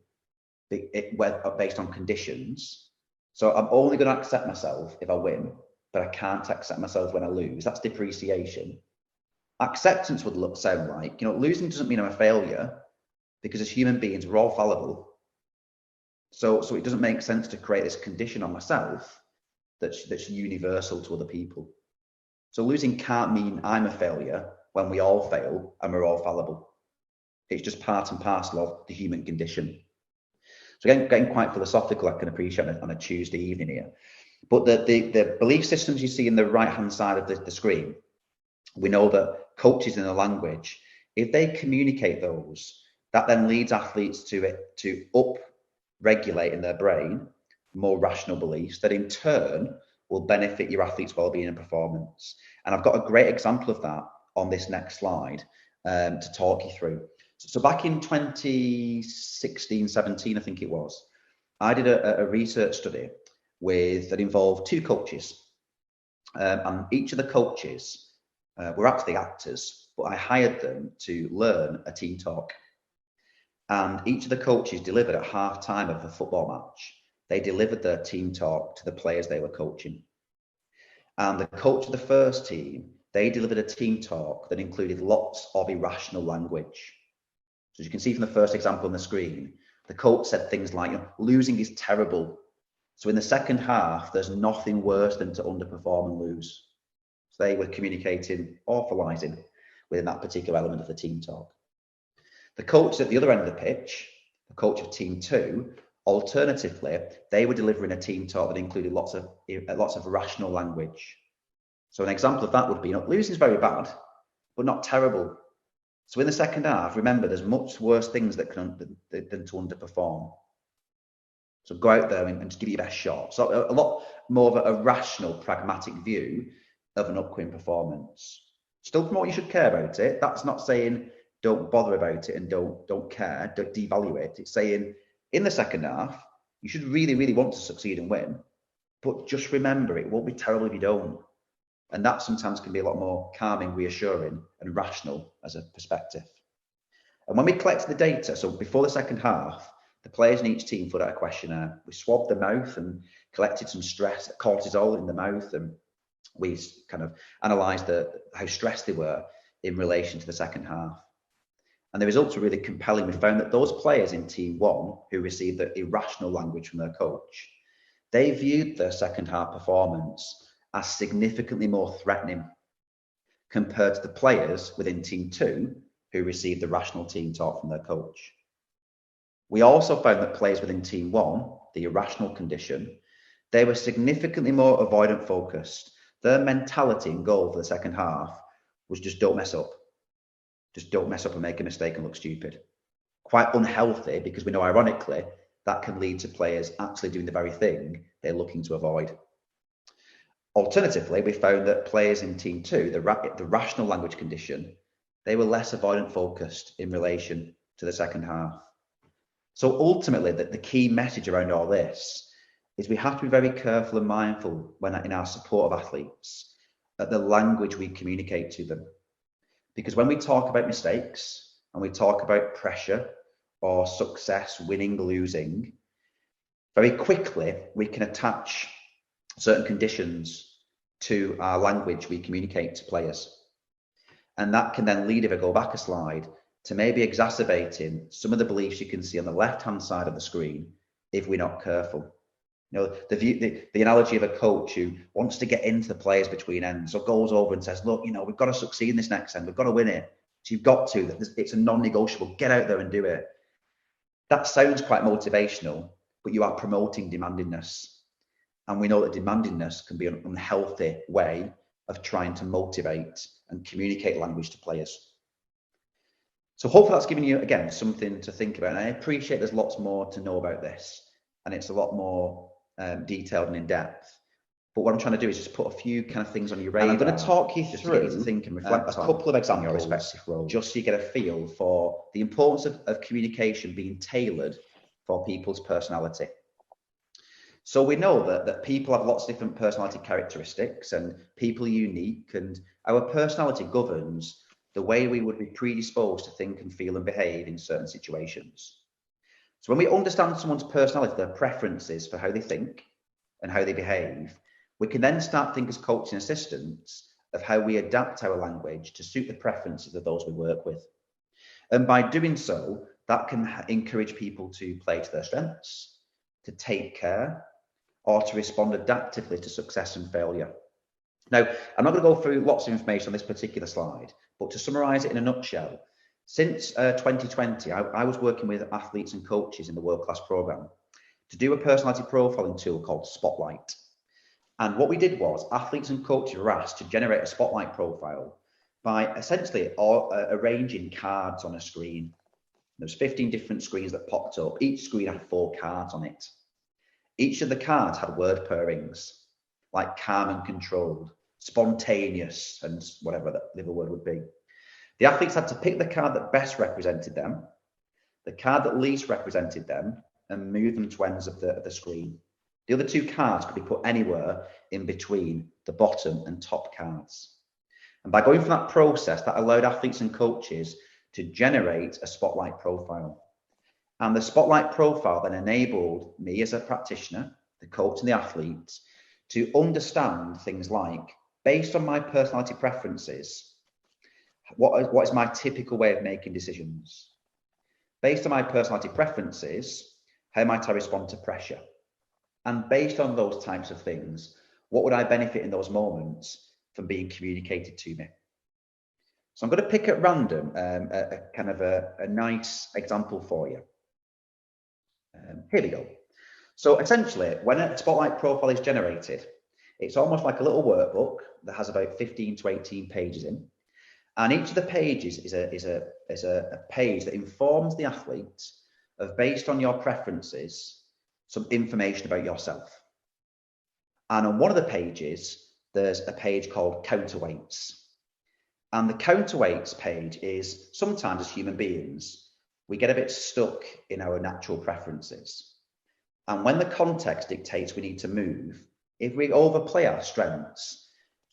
based on conditions, so I'm only going to accept myself if I win, but I can't accept myself when I lose. That's depreciation. Acceptance would sound like, losing doesn't mean I'm a failure, because as human beings, we're all fallible. So it doesn't make sense to create this condition on myself that's universal to other people. So losing can't mean I'm a failure when we all fail and we're all fallible. It's just part and parcel of the human condition. So again, getting quite philosophical, I can appreciate on a Tuesday evening here. But the belief systems you see in the right-hand side of the screen, we know that coaches in the language, if they communicate those, that then leads athletes to up-regulate in their brain more rational beliefs that in turn will benefit your athlete's well-being and performance. And I've got a great example of that on this next slide to talk you through. So back in 2016, 17, I think it was, I did a research study that involved two coaches. And each of the coaches were actually actors, but I hired them to learn a team talk. And each of the coaches delivered at half time of a football match. They delivered their team talk to the players they were coaching. And the coach of the first team, they delivered a team talk that included lots of irrational language. So as you can see from the first example on the screen, the coach said things like, losing is terrible. So in the second half, there's nothing worse than to underperform and lose. So they were communicating, awfulizing within that particular element of the team talk. The coach at the other end of the pitch, the coach of team two, alternatively, they were delivering a team talk that included lots of rational language. So an example of that would be, losing is very bad, but not terrible. So in the second half, remember, there's much worse things than to underperform. So go out there and just give it your best shot. So a lot more of a rational, pragmatic view of an upcoming performance. Still promote you should care about it. That's not saying don't bother about it and don't care, don't devalue it. It's saying in the second half, you should really, really want to succeed and win. But just remember, it won't be terrible if you don't. And that sometimes can be a lot more calming, reassuring, and rational as a perspective. And when we collect the data, so before the second half, the players in each team filled out a questionnaire. We swabbed the mouth and collected some stress, cortisol in the mouth, and we kind of analysed how stressed they were in relation to the second half. And the results were really compelling. We found that those players in Team 1 who received the irrational language from their coach, they viewed their second half performance as significantly more threatening compared to the players within Team 2 who received the rational team talk from their coach. We also found that players within Team 1, the irrational condition, they were significantly more avoidant focused. Their mentality and goal for the second half was just don't mess up. Just don't mess up and make a mistake and look stupid. Quite unhealthy, because we know ironically that can lead to players actually doing the very thing they're looking to avoid. Alternatively, we found that players in Team 2, the rational language condition, they were less avoidant focused in relation to the second half. So ultimately, the key message around all this is we have to be very careful and mindful when in our support of athletes at the language we communicate to them. Because when we talk about mistakes and we talk about pressure or success, winning, losing, very quickly we can attach certain conditions to our language we communicate to players. And that can then lead, if I go back a slide, to maybe exacerbating some of the beliefs you can see on the left-hand side of the screen if we're not careful. You know, the analogy of a coach who wants to get into the players between ends, or goes over and says, look, you know, we've got to succeed in this next end, we've got to win it. So you've got to, it's a non-negotiable, get out there and do it. That sounds quite motivational, but you are promoting demandingness. And we know that demandingness can be an unhealthy way of trying to motivate and communicate language to players. So hopefully that's given you, again, something to think about. And I appreciate there's lots more to know about this, and it's a lot more detailed and in depth. But what I'm trying to do is just put a few kind of things on your radar. And I'm going to talk you through, to get you to think and reflect a couple of examples in your respective roles, just so you get a feel for the importance of communication being tailored for people's personality. So we know that people have lots of different personality characteristics, and people are unique, and our personality governs the way we would be predisposed to think and feel and behave in certain situations. So when we understand someone's personality, their preferences for how they think and how they behave, we can then start thinking as coaching assistants of how we adapt our language to suit the preferences of those we work with. And by doing so, that can encourage people to play to their strengths, to take care, or to respond adaptively to success and failure. Now, I'm not going to go through lots of information on this particular slide, but to summarize it in a nutshell, since 2020, I was working with athletes and coaches in the World Class program to do a personality profiling tool called Spotlight. And what we did was athletes and coaches were asked to generate a Spotlight profile by essentially arranging cards on a screen. There's 15 different screens that popped up. Each screen had 4 cards on it. Each of the cards had word pairings like calm and controlled, spontaneous, and whatever the other word would be. The athletes had to pick the card that best represented them, the card that least represented them, and move them to ends of the screen. The other 2 cards could be put anywhere in between the bottom and top cards. And by going through that process, that allowed athletes and coaches to generate a Spotlight profile. And the Spotlight profile then enabled me as a practitioner, the coach and the athletes, to understand things like, based on my personality preferences, what is my typical way of making decisions? Based on my personality preferences, how might I respond to pressure? And based on those types of things, what would I benefit in those moments from being communicated to me? So I'm going to pick at random a kind of a nice example for you. Here we go. So essentially, when a Spotlight profile is generated, it's almost like a little workbook that has about 15 to 18 pages in. And each of the pages is a page that informs the athlete of, based on your preferences, some information about yourself. And on one of the pages, there's a page called counterweights. And the counterweights page is sometimes as human beings, we get a bit stuck in our natural preferences. And when the context dictates we need to move, if we overplay our strengths,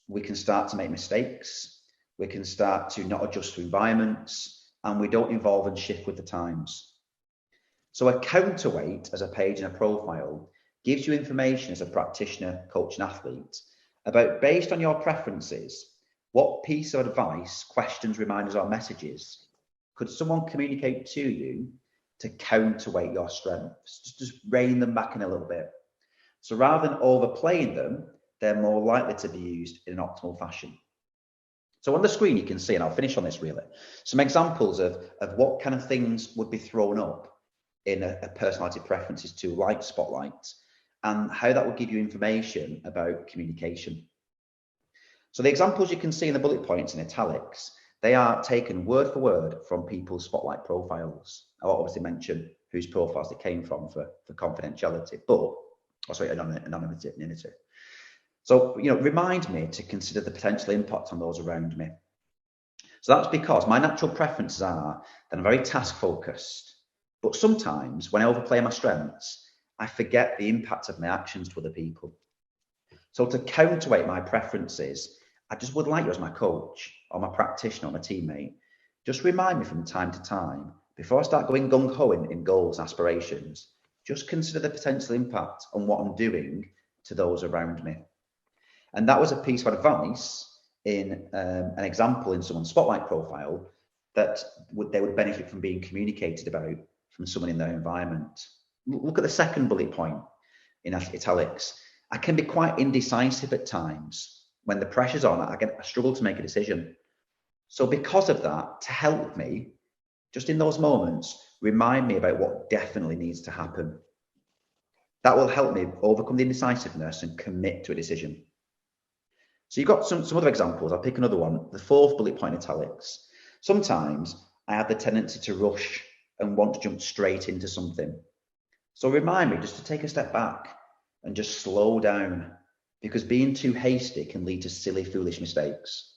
we can start to make mistakes. We can start to not adjust to environments, and we don't evolve and shift with the times. So a counterweight as a page in a profile gives you information as a practitioner, coach, and athlete about, based on your preferences, what piece of advice, questions, reminders, or messages could someone communicate to you to counterweight your strengths, just rein them back in a little bit. So rather than overplaying them, they're more likely to be used in an optimal fashion. So on the screen, you can see, and I'll finish on this really, some examples of what kind of things would be thrown up in a personality preferences tool like Spotlight, and how that will give you information about communication. So the examples you can see in the bullet points in italics, they are taken word for word from people's Spotlight profiles. I'll obviously mention whose profiles they came from for confidentiality, but anonymity. So, remind me to consider the potential impact on those around me. So that's because my natural preferences are that I'm very task focused, but sometimes when I overplay my strengths, I forget the impact of my actions to other people. So to counterweight my preferences, I just would like you as my coach or my practitioner or my teammate, just remind me from time to time, before I start going gung-ho in goals, aspirations, just consider the potential impact on what I'm doing to those around me. And that was a piece of advice in an example in someone's Spotlight profile that they would benefit from being communicated about from someone in their environment. Look at the second bullet point in italics. I can be quite indecisive at times. When the pressure's on, I struggle to make a decision. So because of that, to help me, just in those moments, remind me about what definitely needs to happen. That will help me overcome the indecisiveness and commit to a decision. So you've got some other examples. I'll pick another one. The fourth bullet point, italics. Sometimes I have the tendency to rush and want to jump straight into something. So remind me just to take a step back and just slow down, because being too hasty can lead to silly, foolish mistakes.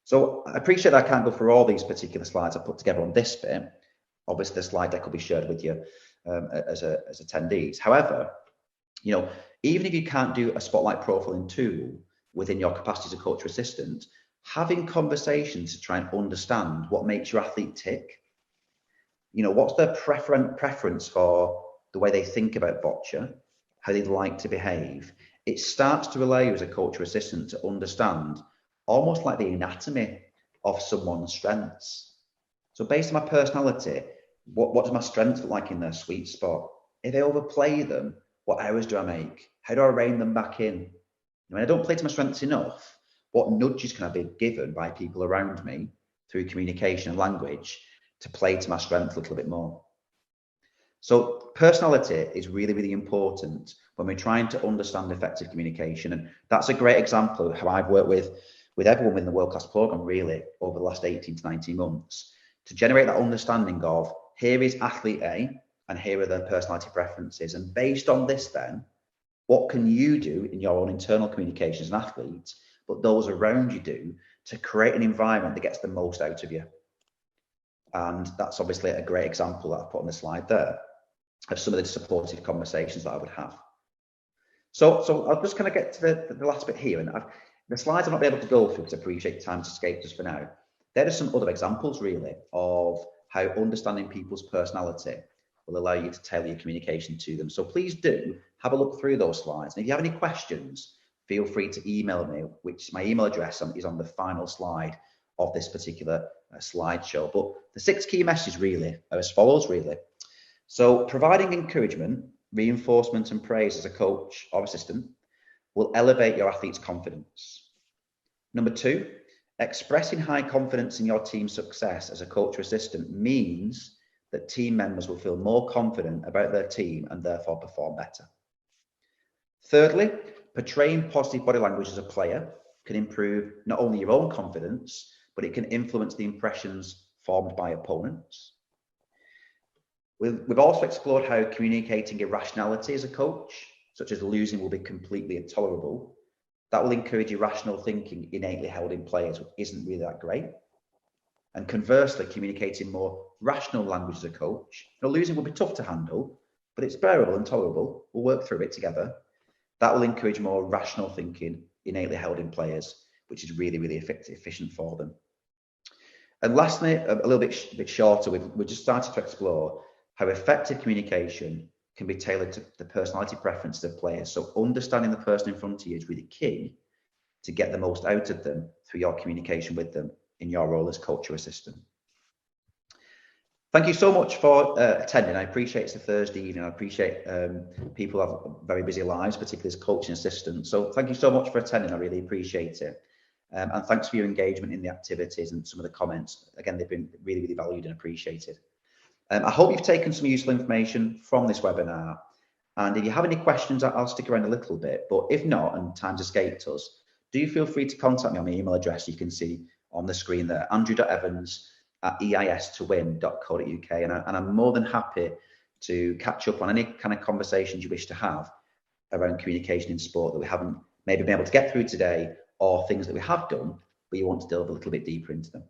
So I appreciate that I can't go through all these particular slides I put together on this bit. Obviously, the slide deck will be shared with you as attendees. However, even if you can't do a Spotlight profiling tool within your capacity as a coach or assistant, having conversations to try and understand what makes your athlete tick. What's their preference for the way they think about boccia, how they like to behave. It starts to allow you as a coach or assistant to understand almost like the anatomy of someone's strengths. So based on my personality, what does my strengths look like in their sweet spot? If I overplay them, what errors do I make? How do I rein them back in? When I don't play to my strengths enough, what nudges can I be given by people around me through communication and language to play to my strength a little bit more? So personality is really, really important when we're trying to understand effective communication. And that's a great example of how I've worked with everyone in the World Class Programme really over the last 18 to 19 months to generate that understanding of, here is athlete A and here are their personality preferences. And based on this then, what can you do in your own internal communications as an athlete, but those around you do, to create an environment that gets the most out of you? And that's obviously a great example that I've put on the slide there of some of the supportive conversations that I would have. So I'll just kind of get to the last bit here. And the slides I've not been able to go through because I appreciate time's escaped us for now. There are some other examples really of how understanding people's personality will allow you to tailor your communication to them. So please do have a look through those slides. And if you have any questions, feel free to email me, which my email address is on the final slide of this particular slideshow. But the 6 key messages really are as follows really. So providing encouragement, reinforcement and praise as a coach or assistant will elevate your athlete's confidence. Number 2, expressing high confidence in your team's success as a coach or assistant means that team members will feel more confident about their team and therefore perform better. Thirdly, portraying positive body language as a player can improve not only your own confidence, but it can influence the impressions formed by opponents. We've also explored how communicating irrationality as a coach, such as losing will be completely intolerable, that will encourage irrational thinking innately held in players, which isn't really that great. And conversely, communicating more rational language as a coach, losing will be tough to handle, but it's bearable and tolerable. We'll work through it together. That will encourage more rational thinking innately held in players, which is really, really efficient for them. And lastly, a little bit shorter, we've just started to explore how effective communication can be tailored to the personality preferences of players. So understanding the person in front of you is really key to get the most out of them through your communication with them in your role as coach or assistant. Thank you so much for attending. I appreciate it's a Thursday evening. I appreciate people have very busy lives, particularly as coaching assistants. So thank you so much for attending. I really appreciate it. And thanks for your engagement in the activities and some of the comments. Again, they've been really, really valued and appreciated. I hope you've taken some useful information from this webinar. And if you have any questions, I'll stick around a little bit. But if not, and time's escaped us, do feel free to contact me on my email address you can see on the screen there, andrew.evans@eistowin.co.uk. And I'm more than happy to catch up on any kind of conversations you wish to have around communication in sport that we haven't maybe been able to get through today, or things that we have done, but you want to delve a little bit deeper into them.